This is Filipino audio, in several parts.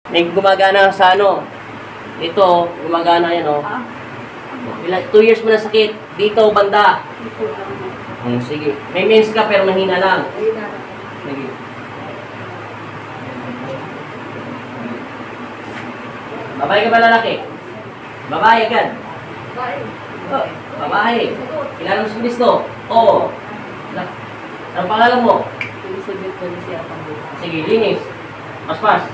May gumagana sa ano. Ito, gumagana yan, oh. 2 years mo na sakit. Dito, banda. Sige. May mens ka pero mahina lang. Sige. Babae ka ba lalaki? Babae agad. Oh, babae. Kilala mo si Cristo? Oo. Anong pangalan mo? Sige, linis. Paspas.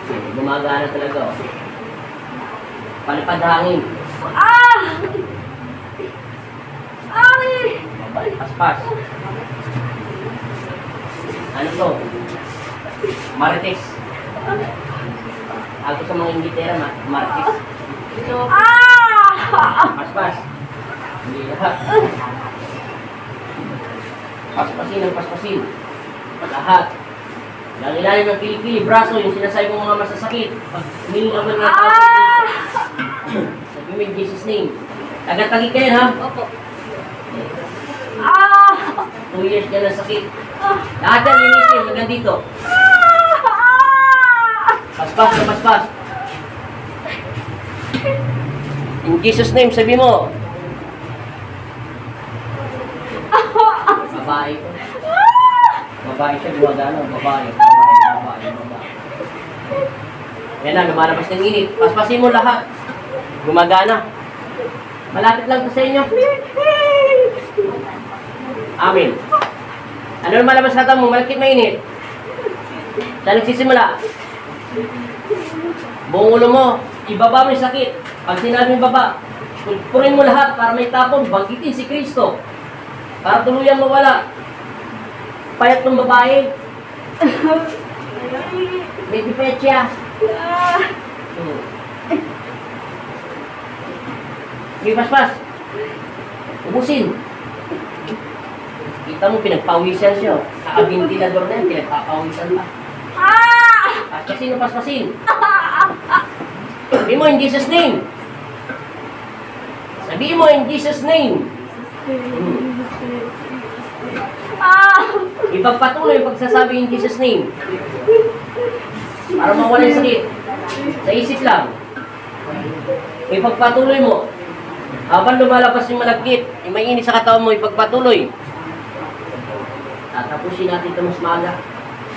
Sige, gumagana talaga. Oh. Palipad hangin. Paspas. Ano to? Marites. Ako sa mga Inglaterra, Marites. Paspas. Hindi lahat. Paspasin ang paspasin. Lahat. Ilalim ng pili-pili, braso, yung sinasabi mong mga masasakit. Pag humiling ang mga tao. Sabi mo in Jesus' name. Tagatagi ka yan, ha? Opo. 2 years ka na sakit. Lahat yan linisin, hanggang dito. Paspas na paspas. In Jesus' name, sabi mo. Babae ko. Babae siya, gumagana. Babae. Yan na, lumalabas ng init. Paspasin mo lahat. Gumagana. Malapit lang to sa inyo. Amen. Ano lumalabas sa mo? Malakit mainit. Saan nagsisimula? Buong ulo mo. Ibaba mo yung sakit. Pag sinabi yung baba, purin mo lahat para may tapon. Banggitin si Kristo. Para tuluyang mawala. Payat ng babae. Baby pecha. May paspas. Ubusin. Kita mo, pinagpawisan siya. Kakabintilador na yan, pinagpapawisan pa. Paspasin o paspasin. Sabi mo in Jesus' name. Sabi mo in Jesus' name. Ipagpatuloy yung pagsasabi in Jesus' name. Para mawala yung sakit. Sa isip lang. Ipagpatuloy mo. Habang lumalabas yung malagkit, yung mainit sa katawan mo, ipagpatuloy. Tatapusin natin ito mas maaga.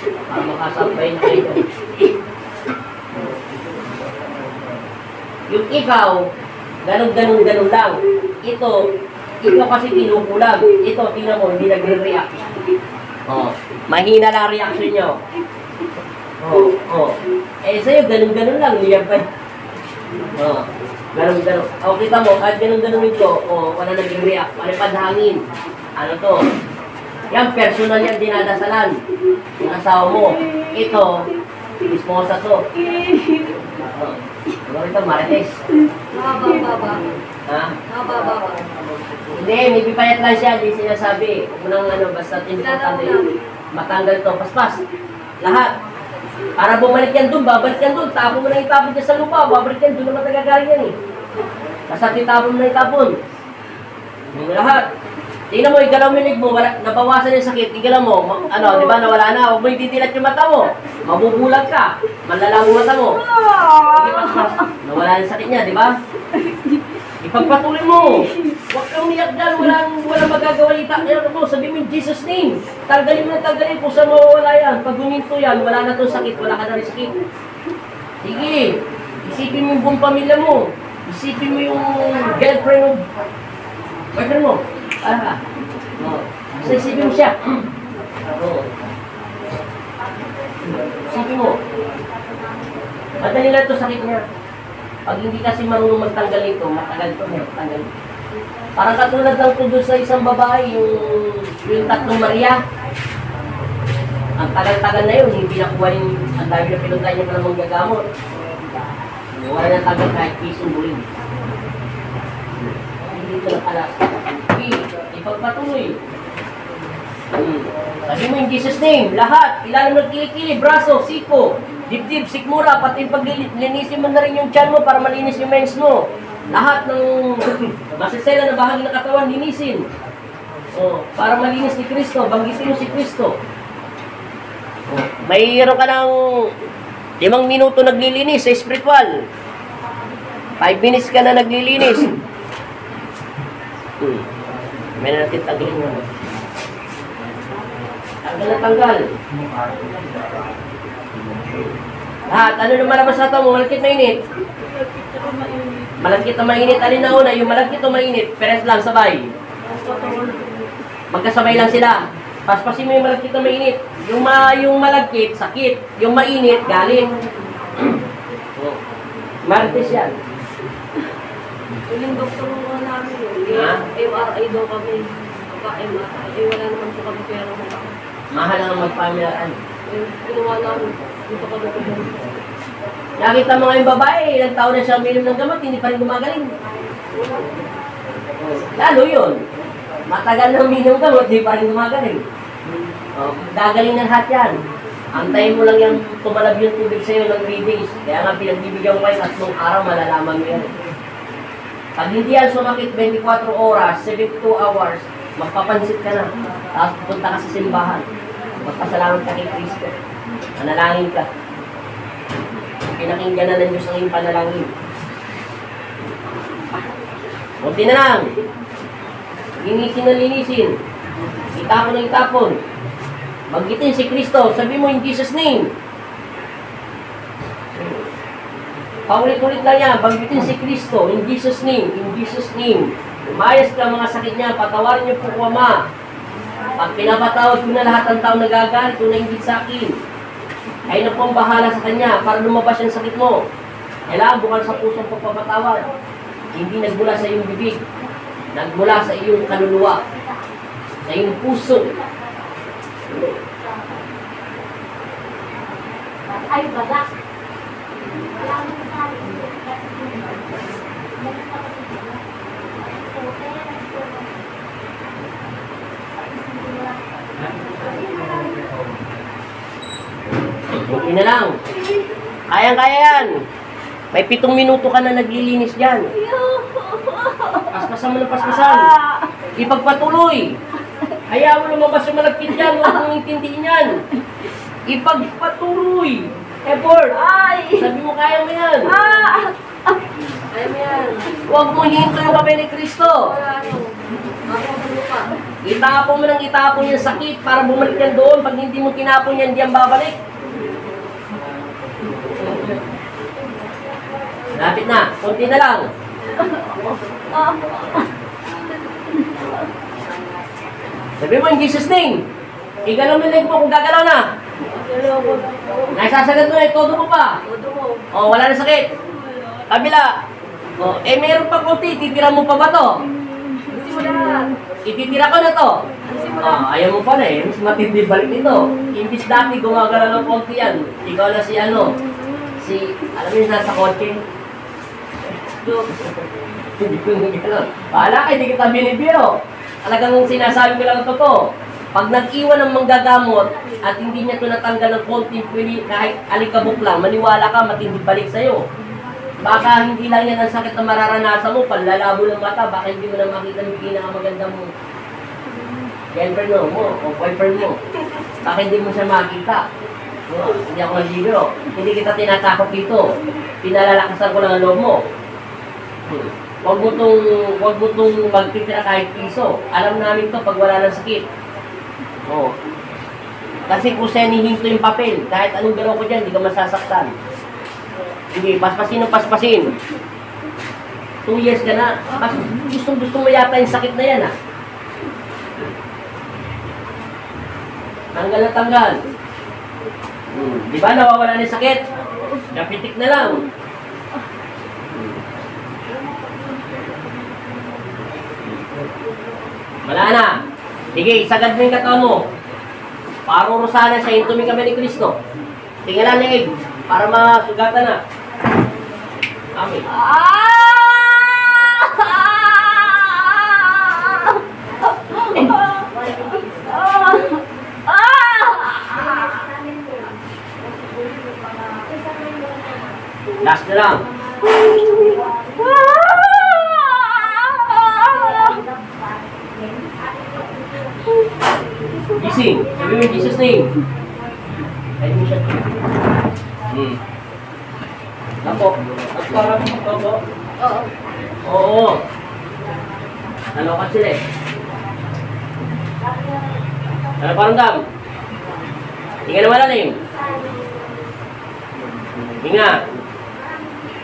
Para makasampay na kayo. Yung ikaw, ganun lang. Ito kasi tinukulang. Ito, tingnan mo, hindi nagre-react. Oh, mahina lang reaction nyo. Sa'yo, ganun lang. Liyan pa. Ganun. Kita mo, kahit ganun ito, wala nagre-react. Palipad hangin. Ano to? Yan, personal yan, dinadasalan. Yung asawa mo. Ito, isposa to. Ano ito, Marites? Baba. Ha? Baba. Hindi, may pipayat lang siya, hindi sinasabi. Unang basta importante matanggal to. Paspas. Lahat. Para bumalik yan dun, babalik yan dun. Tapon mo na itapon dyan sa lupa, babalik yan dun naman nagagaling yan eh. Basta titapon mo na itapon. Yung lahat. Tingnan mo, igalaw mo yung leg mo, nabawasan yung sakit, igalaw mo, di ba, nawala na, huwag mo ititilat yung mata mo, mabubulag ka, malala mo mata mo. Sige, paspas, nawala yung sakit niya, di ba? Ipagpatuloy mo, huwag kang umiyak dyan, walang magagawa ita. Sabi mo in Jesus' name, tanggalin mo kung saan mawawala yan. Pag huminto yan, wala na itong sakit, wala ka na rin sakit. Sige, isipin mo yung buong pamilya mo, isipin mo yung girlfriend mo, So, isipin mo siya. Isipin mo. Madali lang ito sakit niya. Pag hindi kasi marunong magtanggal ito, matagal ito niya. Parang katulad lang ito doon sa isang babae, yung tatlong Maria. Ang tagal-tagal na yun, hindi nakuha yung ang dami na pinuntahan niya palang manggagamot. Wala na tagal kahit pisong buling. Hindi ito nakalas. Ipagpatuloy. Sabi mo in Jesus' name, lahat, ilalim ng kilikili, braso, siko, dibdib, sikmura, pati paglinisin mo na rin yung tiyan mo para malinis yung mens mo. Lahat ng masisela na bahagi ng katawan, linisin. Para malinis ni Kristo, banggitin mo si Kristo. mayroon ka ng 5 minuto naglilinis sa spiritual. 5 minutes ka na naglilinis. May na natin tanggalin mo. Tanggal na tanggal. Lahat, ano na malabas na ito mo? Malakit mainit. Malakit na mainit. Alin na una? Yung malakit o mainit? Peres lang, sabay. Magkasabay lang sila. Paspasin mo yung malakit na mainit. Yung malagkit, sakit. Yung mainit, galit. Martes yan. Yung doktor mo namin Ha? MRI daw kami. Pagka-MRI, wala naman po kami pera mo. Mahal ang magpamilaan. Ginawa namin. Dito kami pumunta. Nakita mo nga yung babae, ilang taon na siya uminom ng gamot, hindi pa rin gumagaling. Lalo yun. Matagal na uminom ng gamot, hindi pa rin gumagaling. Gagaling na lahat yan. Antayin mo lang yung tumalab yung tubig sa'yo ng 3 days. Kaya nga pinagbibigyan ko kayo 3 araw, malalaman mo yan. Pag hindi yan sumakit 24 oras, 72 hours, magpapansit ka na. Tapos pupunta ka sa simbahan. Magpasalamat ka kay Kristo. Manalangin ka. Pinakinggan na ng Diyos ang iyong panalangin. Kunti na lang. Linisin na linisin. Itapon na itapon. Magitin si Kristo. Sabi mo in Jesus' name. Paulit-ulit lang yan. Banggitin si Kristo. In Jesus' name. In Jesus' name. Umayos ka mga sakit niya. Patawarin niyo po ko, Ama. Pag pinapatawad ko na lahat ng tao nagagalit, kung nainggit sa akin, ay na po ang bahala sa kanya para lumabas yung sakit mo. Kailangan bukal sa pusong pagpapatawad. Hindi nagmula sa iyong bibig. Nagmula sa iyong kaluluwa. Sa iyong puso. Ay, baga. Hindi na lang. Kayang-kaya yan. May 7 minuto ka na naglilinis dyan. Paspasan mo ng paspasan. Ipagpatuloy. Hayaan mo lumabas yung malagkit dyan. Huwag mong intindihin yan. Ipagpatuloy. Effort. Sabi mo, kaya mo yan. Ayaw mo yan. Huwag mo hinto yung kamay ni Kristo. Wala ano. Ako sa lupa. Itapon mo ng itapon yung sakit para bumalik yan doon. Pag hindi mo tinapon yan, di yan babalik. Lapit na. Kunti na lang. Sabi mo in Jesus' name. Igalaw mo yung leg mo kung gagalaw na. Naisasagad mo na, todo mo pa. Todo mo. O, wala na sakit. Kabila. O, meron pa kunti. Titira mo pa ba to? Gusto mo lahat. Ititira ko na to. Ayaw mo pa na eh. Mas matindi balik nito. Imbis dati gumagalaw ng konti yan. Ikaw na si ano. Alam mo yung nasa kotse? Hindi ko yung gano'n. Bahala ka, hindi kita binibiro. Talagang sinasabi ko lang totoo. Pag nag-iwan ng manggagamot at hindi niya ito natanggal ng konti, pwede kahit alikabok lang, maniwala ka, matindi balik sa'yo. Baka hindi lang yan ang sakit na mararanasan mo, panlalabo ng mata, baka hindi mo na makita yung pinakamaganda mo. Girlfriend mo, o boyfriend mo. Baka hindi mo siya makita. No, hindi ako nalibiro. Hindi kita tinatakot dito. Pinalalakasan ko lang ang loob mo. Huwag mo tong magtitira kahit piso. Alam namin to pag wala ng sakit. Oh. Kasi kung senihinto yung papel, kahit anong galaw ko dyan, hindi ka masasaktan. Sige, paspasin ng paspasin. 2 years ka na. Gusto mo yata yung sakit na yan, ha? Tanggal na tanggal. Di ba nawawala na yung sakit? Kapitik na lang. Wala na. Sige, isagad mo yung katawan mo. Parurusahan na siya, hintumin kami ni Kristo. Tingnan na egg, para masugatan na. Amen. Last na lang. Gising. Sabi mo in Jesus' name. siya. Ako, at parang ako. Oo. Oo. Nalokan sila eh. Ano parang dam? Hinga na malalim. Hinga.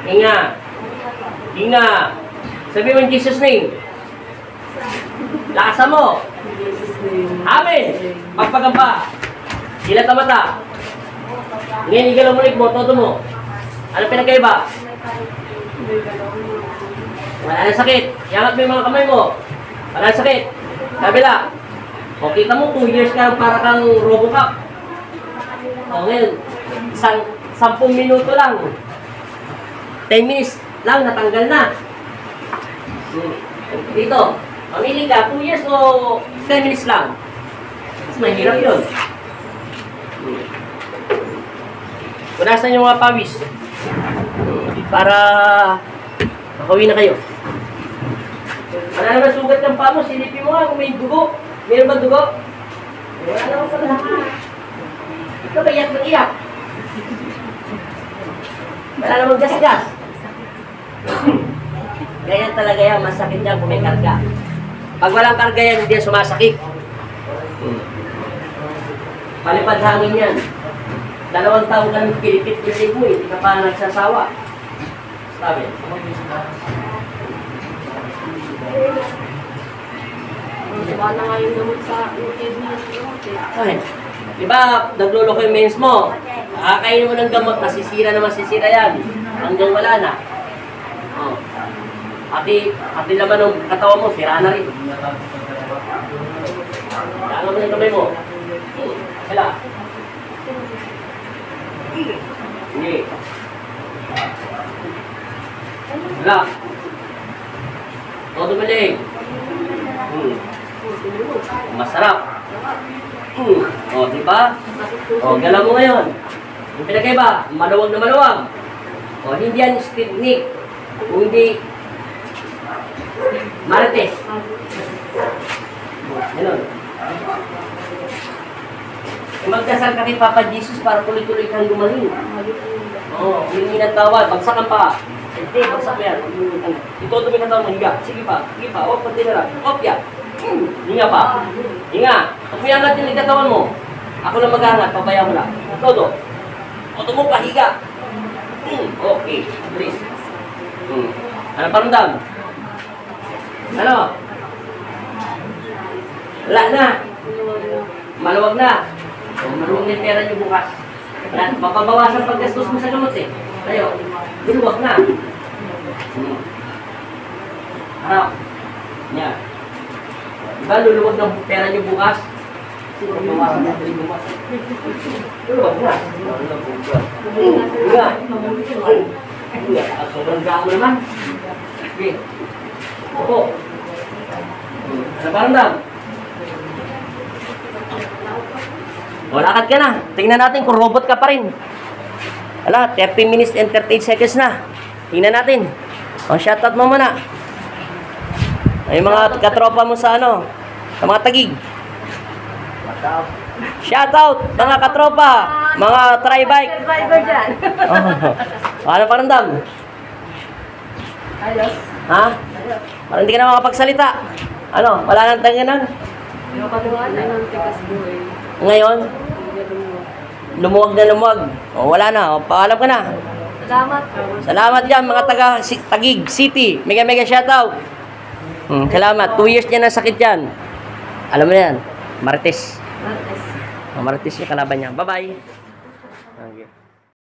Hinga. Hinga. Sabi mo in Jesus' name. Lakasan mo. Amen. Pagpagamba. Sila mata. Ngayon, igalaw mo ulit mo, todo mo. Ano pinagkaiba? Wala na sakit. Iangat mo yung mga kamay mo. Wala na sakit. Kabila. O, kita mo, 2 years ka para kang Robocop. O, ngayon, 10 minuto lang. 10 minutes lang, natanggal na. Dito, mamili ka, 2 years o 10 minutes lang. Mas mahirap yun. Punasan yung mga pawis. Para makauwi na kayo. Wala naman sugat ng paa mo, silipin mo nga kung may dugo. Meron ba dugo? Wala naman pala. Ito ba iyak ng iyak? Wala naman gas-gas. Ganyan talaga yan, masakit yan kung may karga. Pag walang karga yan, hindi yan sumasakit. Palipad hangin yan. 2 taon ka ng pilipit-pilip mo, hindi ka pa nagsasawa. Sabi. Diba na ngayon naman sa YouTube na Ay, di ba, nagluloko yung mens mo? Kakainin mo ng gamot, nasisira naman sisira yan. Hanggang wala na. Oh. Pati laman ng katawan mo, sira na rin. Kaya mo yung kamay mo. Kala. Hindi. Wala. Todo maling. Masarap. O, di ba? O, galaw mo ngayon. Yung pinagkaiba, maluwag na maluwag. O, hindi yan stiff-neck. Kung hindi marites. Ganun. Magdasal ka kay Papa Jesus para tuloy-tuloy kang gumaling. Oo, yung inatawad, bagsakan pa. Hindi, bagsak mo yan. Ito may katawan mo, higa. Sige pa, o, pati na lang. Kopya. Hinga pa. Hinga. Pag may angat yung katawan mo, ako na mag-angat, pabayaan mo lang. Todo. Oto mo pa, higa. Okay, please. Ano paramdam? Ano? Wala na. Maluwag na. Maluwag na yung pera nyo bukas. Mapabawasan paggastos mo sa gamot eh. Tayo, maluwag na. Ano? Yan. Diba luluwag ng pera nyo bukas? Mapabawasan na rin bukas. Maluwag na. Higa. Sobrang gamo naman. Okay. Opo. Ano paramdam? O, lakad ka na. Tingnan natin kung robot ka pa rin. Wala, 30 minutes and 38 seconds na. Tingnan natin. O, shoutout mo muna. Ay, mga katropa mo sa ano, sa mga tagig. Shoutout, mga katropa, mga tri-bike. Driver dyan. Ano paramdam? Ayos. Ha? Parang hindi ka na makapagsalita. Ano, wala nang tanginan? Yung kaluhan ay nang tikas buhay. Ngayon, lumuwag na lumuwag. O, wala na. O, paalam ka na. Salamat. Salamat dyan, mga Tagig City. Mega shoutout. Salamat. 2 years niya na sakit yan. Alam mo na yan. Marites. Marites yung kalaban niya. Bye-bye. Okay.